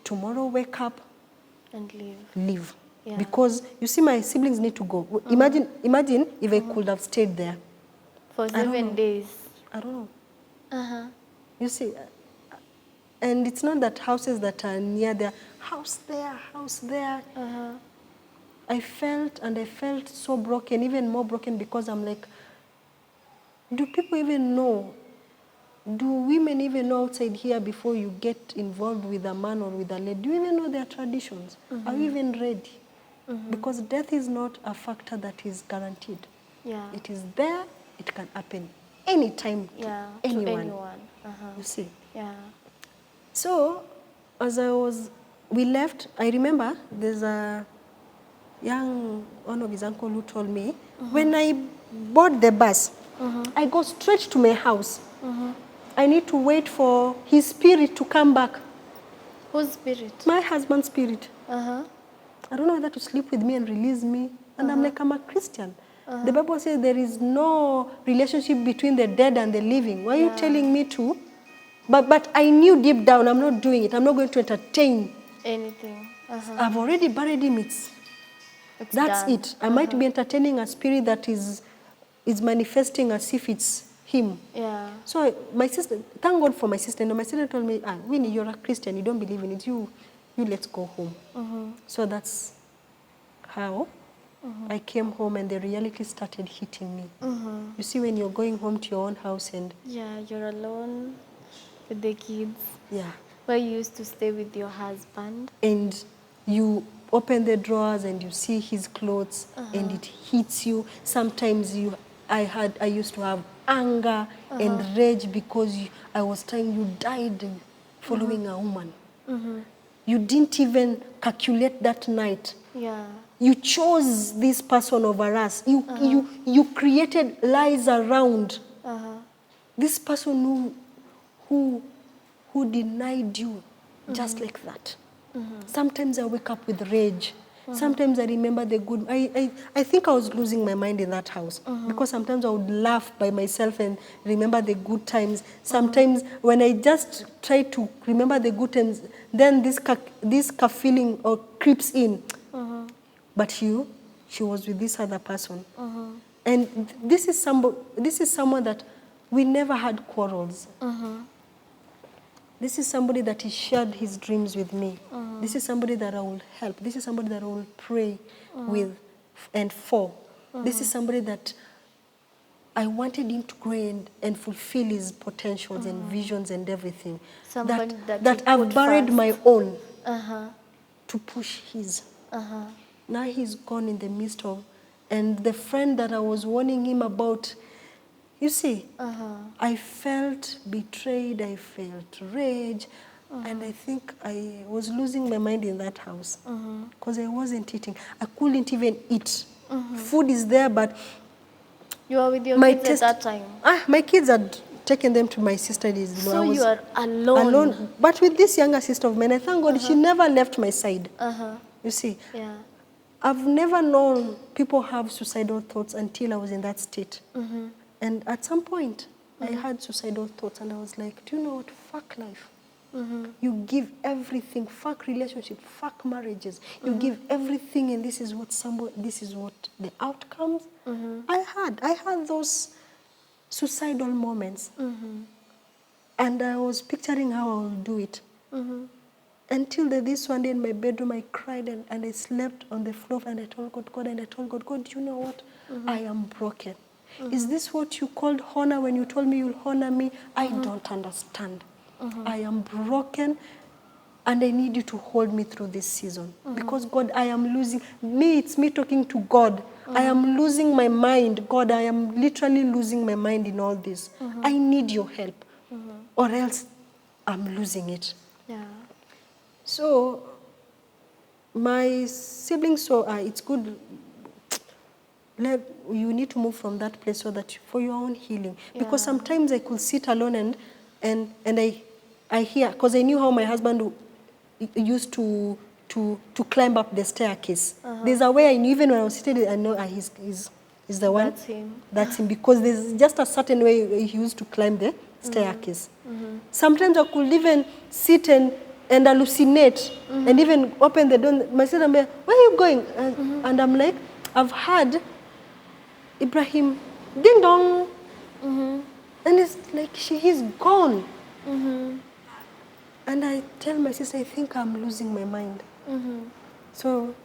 Tomorrow, wake up and leave. Yeah. Because you see, my siblings need to go. Imagine if I could have stayed there for 7 days. I don't know. You see. And it's not that houses that are near there, house there. I felt so broken, even more broken, because I'm like, do people even know? Do women even know outside here before you get involved with a man or with a lady? Do you even know their traditions? Are you even ready? Because death is not a factor that is guaranteed. Yeah. It is there, it can happen anytime to anyone. You see? Yeah. So, we left, I remember there's a one of his uncle who told me, when I board the bus, I go straight to my house. I need to wait for his spirit to come back. Whose spirit? My husband's spirit. I don't know whether to sleep with me and release me. And I'm like, I'm a Christian. The Bible says there is no relationship between the dead and the living. Why are you telling me to? But I knew deep down I'm not doing it. I'm not going to entertain anything. I've already buried him. That's done. It. I might be entertaining a spirit that is manifesting as if it's him. Yeah. So my sister, thank God for my sister. My sister told me, Winnie, you're a Christian. You don't believe in it. You let's go home. So that's how I came home, and the reality started hitting me. You see, when you're going home to your own house and... Yeah, you're alone with the kids. Yeah. Where you used to stay with your husband. And you open the drawers and you see his clothes and it hits you. Sometimes I used to have anger and rage because I was telling you died following a woman. You didn't even calculate that night. Yeah. You chose this person over us. You created lies around this person who denied you just like that. Sometimes I wake up with rage. Sometimes I remember the good. I think I was losing my mind in that house because sometimes I would laugh by myself and remember the good times. Sometimes when I just try to remember the good times, then this feeling or creeps in. But she was with this other person. And this is someone that we never had quarrels. This is somebody that he shared his dreams with me. This is somebody that I will help. This is somebody that I will pray with and for. This is somebody that I wanted him to grow and fulfill his potentials and visions and everything. Somebody that I've buried first. my own to push his. Now he's gone in the midst of, and the friend that I was warning him about, you see, I felt betrayed, I felt rage, and I think I was losing my mind in that house because I wasn't eating. I couldn't even eat. Food is there, but you were with your kids at that time? My kids had taken them to my sister's. So you are alone? But with this younger sister of mine, I thank God she never left my side. You see, I've never known people have suicidal thoughts until I was in that state. And at some point, I had suicidal thoughts, and I was like, do you know what? Fuck life. You give everything. Fuck relationship. Fuck marriages. You give everything, and this is what the outcomes. I had those suicidal moments, and I was picturing how I will do it. Until this one day in my bedroom, I cried and I slept on the floor, and I told God, God, you know what? I am broken. Is this what you called honor when you told me you'll honor me? I don't understand. I am broken, and I need you to hold me through this season. Because, God, I am losing. It's me talking to God. I am losing my mind. God, I am literally losing my mind in all this. I need your help, or else I'm losing it. Yeah. So my siblings saw, it's good. You need to move from that place so that for your own healing. Because sometimes I could sit alone and I hear, because I knew how my husband used to climb up the staircase. There's a way I knew, even when I was sitting, I know he's the one. That's him. That's him, because there's just a certain way he used to climb the staircase. Sometimes I could even sit and hallucinate and even open the door. My sister, where are you going? And I'm like, I've heard Ibrahim, ding dong. And it's like he's gone. And I tell my sister, I think I'm losing my mind. So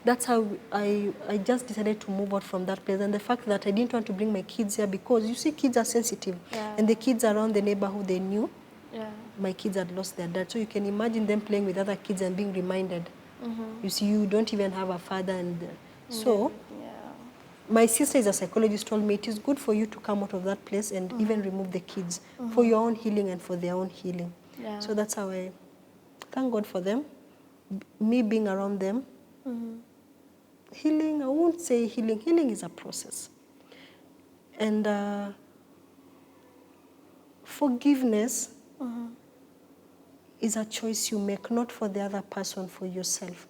that's how I just decided to move out from that place. And the fact that I didn't want to bring my kids here, because you see, kids are sensitive. And the kids around the neighborhood, they knew my kids had lost their dad. So you can imagine them playing with other kids and being reminded. You see, you don't even have a father. And so my sister is a psychologist, told me it is good for you to come out of that place and even remove the kids for your own healing and for their own healing. So that's how I thank God for them, me being around them. Healing, I won't say healing. Healing is a process. And forgiveness is a choice you make, not for the other person, for yourself.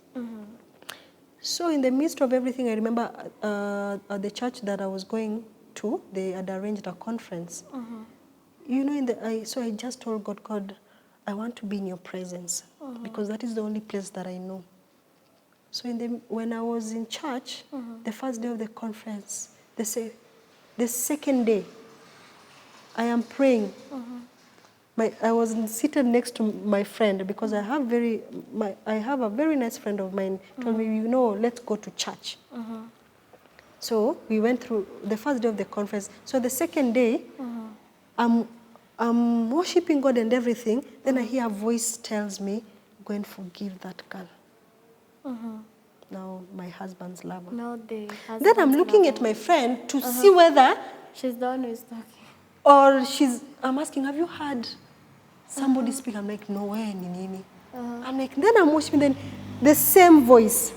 So in the midst of everything, I remember at the church that I was going to, they had arranged a conference. You know, so I just told God, God, I want to be in your presence, because that is the only place that I know. So when I was in church, the first day of the conference, they say, the second day, I am praying. I was seated next to my friend, because I have a very nice friend of mine, told me, you know, let's go to church. So we went through the first day of the conference. So the second day, I'm worshiping God and everything. Then I hear a voice tells me, go and forgive that girl. Now my husband's lover. Then I'm looking at my friend to see whether she's the one who is talking. Or I'm asking, have you heard somebody speak? I'm like, no way, Nini. I'm like, then I'm watching, then the same voice.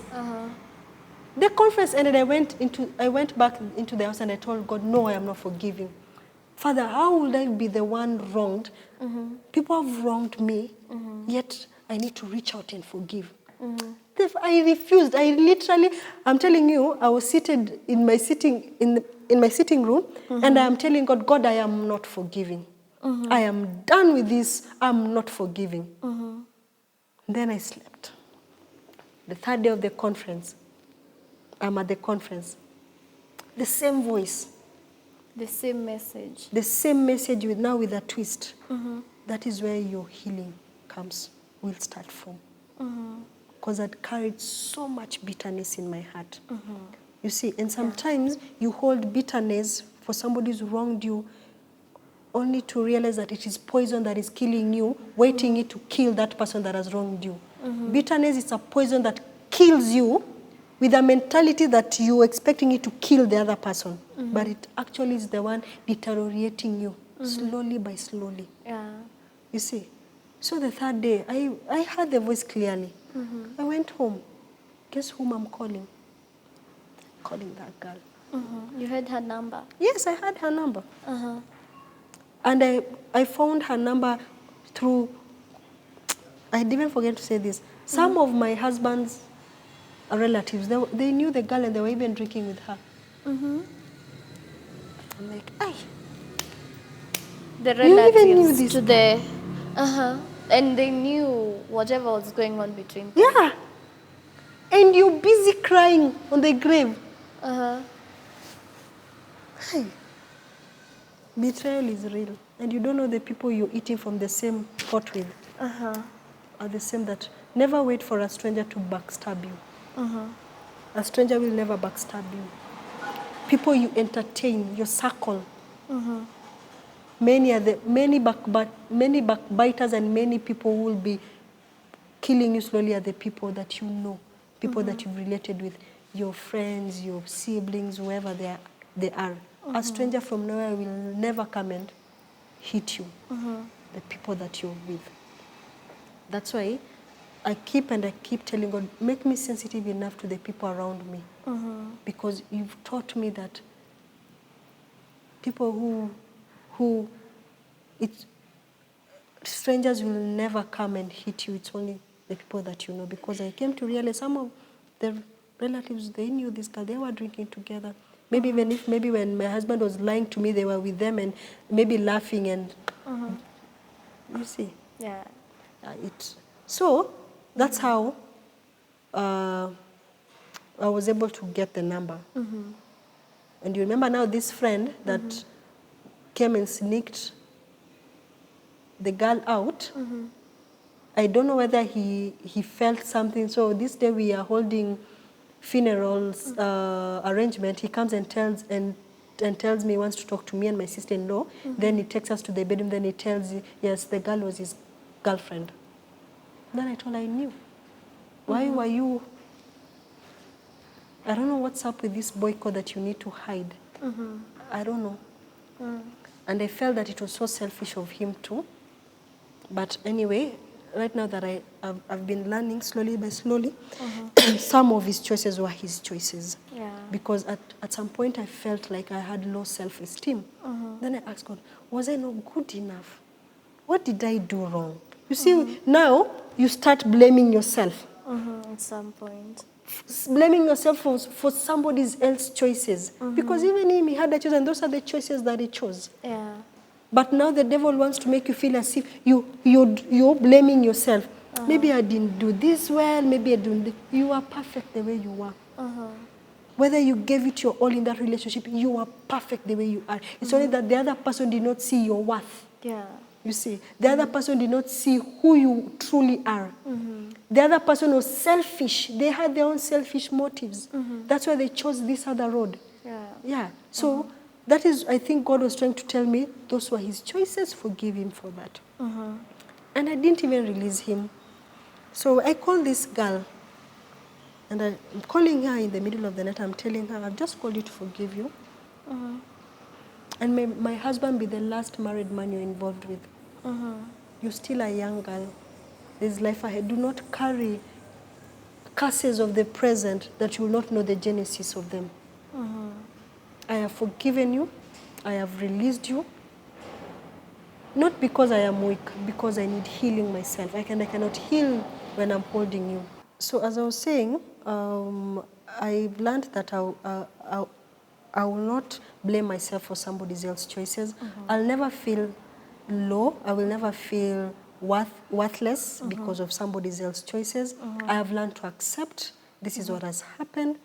The conference ended, I went back into the house and I told God, no, I am not forgiving. Father, how would I be the one wronged? People have wronged me, yet I need to reach out and forgive. I refused. I'm telling you, I was seated in my sitting room, and I'm telling God, God, I am not forgiving. I am done with this. I'm not forgiving. Then I slept. The third day of the conference, I'm at the conference. The same voice. The same message. The same message now with a twist. That is where your healing will start from. Because I'd carried so much bitterness in my heart. You see, and sometimes you hold bitterness for somebody who's wronged you only to realize that it is poison that is killing you, waiting it to kill that person that has wronged you. Bitterness is a poison that kills you with a mentality that you're expecting it to kill the other person. But it actually is the one deteriorating you, slowly by slowly. Yeah. You see? So the third day, I heard the voice clearly. I went home. Guess whom I'm calling? Calling that girl. You heard her number? Yes, I had her number. And I found her number through, I didn't forget to say this. Some of my husband's relatives, they knew the girl and they were even drinking with her. I'm like, ay. The You even knew relatives this to the... And they knew whatever was going on between them. Yeah. And you're busy crying on the grave. Hey. Betrayal is real. And you don't know the people you're eating from the same pot with are the same that never wait for a stranger to backstab you. A stranger will never backstab you. People you entertain, your circle. Many backbiters and many people who will be killing you slowly are the people that you know, people that you've related with, your friends, your siblings, whoever they are. A stranger from nowhere will never come and hit you, the people that you're with. That's why I keep telling God, make me sensitive enough to the people around me. Because you've taught me that people strangers will never come and hit you. It's only the people that you know. Because I came to realize some of the relatives, they knew this girl. They were drinking together. Maybe maybe when my husband was lying to me, they were with them and maybe laughing and you see. Yeah. So that's how I was able to get the number. And you remember now this friend that came and sneaked the girl out. I don't know whether he felt something. So this day we are holding funerals arrangement. He comes and tells me he wants to talk to me and my sister-in-law. Then he takes us to the bedroom. Then he tells you, yes, the girl was his girlfriend. Then I told her I knew. Why were you? I don't know what's up with this boycott that you need to hide. I don't know. And I felt that it was so selfish of him too. But anyway, right now that I've been learning slowly by slowly, some of his choices were his choices. Yeah. Because at some point I felt like I had low self-esteem. Then I asked God, was I not good enough? What did I do wrong? You see, now you start blaming yourself. At some point. Blaming yourself for somebody else's choices. Because even him, he had a choice, and those are the choices that he chose. Yeah. But now the devil wants to make you feel as if you're blaming yourself. Maybe I didn't do this well, maybe I didn't. You are perfect the way you are. Whether you gave it your all in that relationship, you are perfect the way you are. It's only that the other person did not see your worth. Yeah. You see, the other person did not see who you truly are. The other person was selfish. They had their own selfish motives. That's why they chose this other road. Yeah. So that is, I think God was trying to tell me, those were his choices, forgive him for that. And I didn't even release him. So I called this girl, and I'm calling her in the middle of the night. I'm telling her, I've just called you to forgive you. And may my husband be the last married man you're involved with. You're still a young girl. There's life ahead. Do not carry curses of the present that you will not know the genesis of them. I have forgiven you. I have released you. Not because I am weak, because I need healing myself. I cannot heal when I'm holding you. So as I was saying, I've learned that I will not blame myself for somebody else's choices. I'll never feel low. I will never feel worthless because of somebody else's choices. I have learned to accept this is what has happened.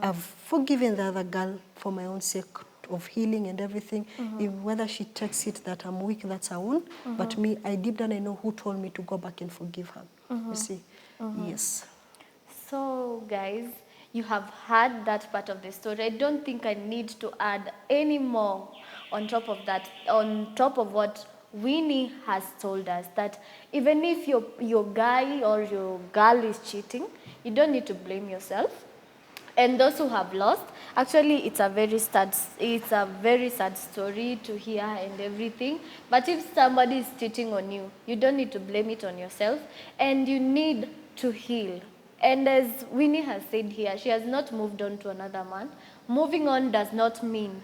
I've forgiven the other girl for my own sake of healing and everything. If whether she takes it that I'm weak, that's her own. But me, I deep down I know who told me to go back and forgive her. You see? Yes. So guys, you have heard that part of the story. I don't think I need to add any more on top of that, on top of what Winnie has told us, that even if your guy or your girl is cheating, you don't need to blame yourself. And those who have lost, actually it's a very sad story to hear and everything. But if somebody is cheating on you, you don't need to blame it on yourself, and you need to heal. And as Winnie has said here, she has not moved on to another man. Moving on does not mean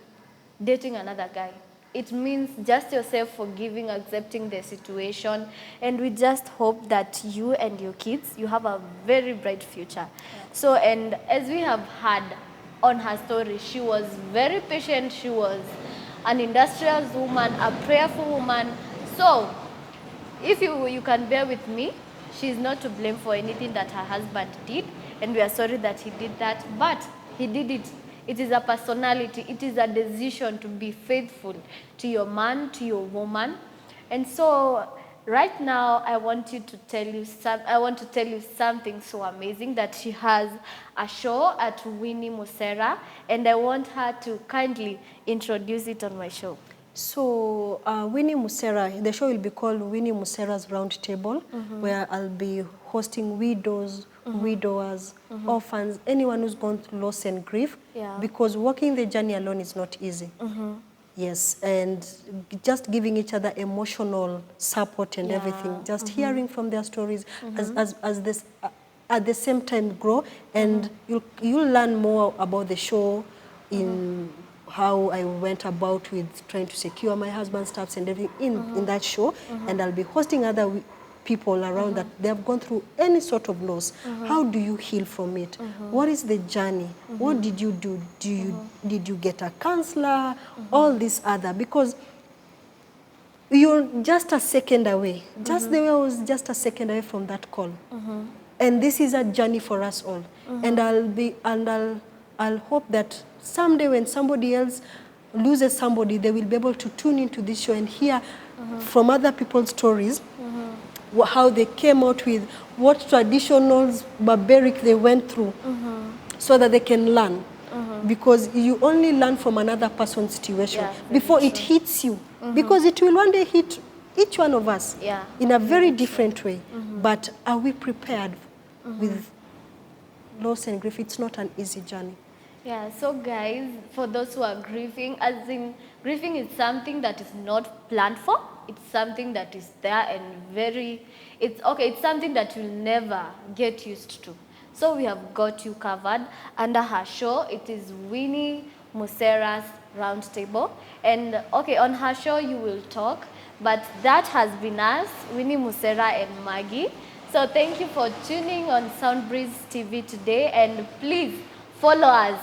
dating another guy. It means just yourself forgiving, accepting the situation, and we just hope that you and your kids, you have a very bright future. So, and as we have heard on her story, she was very patient, she was an industrious woman, a prayerful woman. So, if you can bear with me, she is not to blame for anything that her husband did, and we are sorry that he did that, but he did it. It is a personality, it is a decision to be faithful to your man, to your woman. And so right now I want to tell you something so amazing, that she has a show at Winnie Musera, and I want her to kindly introduce it on my show. So Winnie Musera, the show will be called Winnie Musera's Round Table, where I'll be hosting widows, widowers, orphans, anyone who's gone through loss and grief, because walking the journey alone is not easy. Yes, and just giving each other emotional support and everything, just hearing from their stories as this at the same time grow, and you'll learn more about the show in how I went about with trying to secure my husband's stuff and everything in that show. And I'll be hosting other people around that they have gone through any sort of loss. How do you heal from it? What is the journey? What did you do? Did you get a counselor? All this other, because you're just a second away. Just the way I was just a second away from that call. And this is a journey for us all. And I'll hope that someday when somebody else loses somebody, they will be able to tune into this show and hear from other people's stories, how they came out with, what traditionals, barbaric they went through, so that they can learn. Because you only learn from another person's situation before it hits you. Because it will one day hit each one of us in a very different way. But are we prepared with loss and grief? It's not an easy journey. Yeah, so guys, for those who are grieving, as in grieving is something that is not planned for. It's something that is there and it's something that you'll never get used to. So we have got you covered under her show. It is Winnie Musera's Roundtable. And on her show you will talk, but that has been us, Winnie Musera and Maggie. So thank you for tuning on Soundbreeze TV today, and please follow us.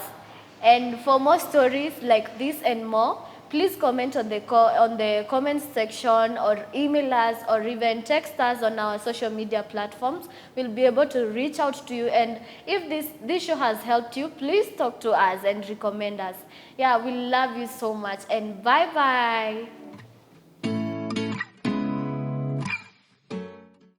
And for more stories like this and more, please comment on the comments section, or email us, or even text us on our social media platforms. We'll be able to reach out to you. And if this show has helped you, please talk to us and recommend us. Yeah, we love you so much, and bye-bye.